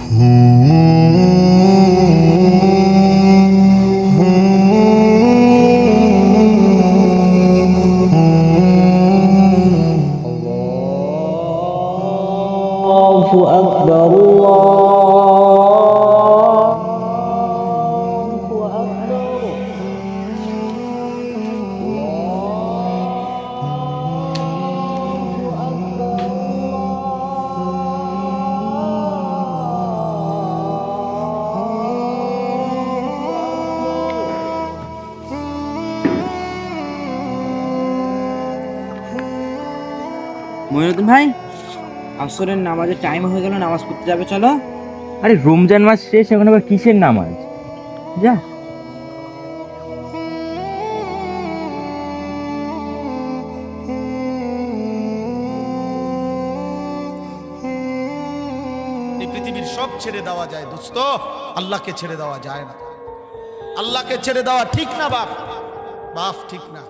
আল্লাহু আকবার, আল্লাহু আকবার। মইনুদ্দিন ভাই, আসরের নামাজের টাইম হয়ে গেল, নামাজ পড়তে যাবে, চলো। আরে রমজান মাস শেষ, এখন আবার কিসের নামাজ? যা। এই পৃথিবীর সব ছেড়ে দেওয়া যায় দোস্ত, আল্লাহকে ছেড়ে দেওয়া যায় না। আল্লাহকে ছেড়ে দেওয়া ঠিক না বাপ, বাপ ঠিক না।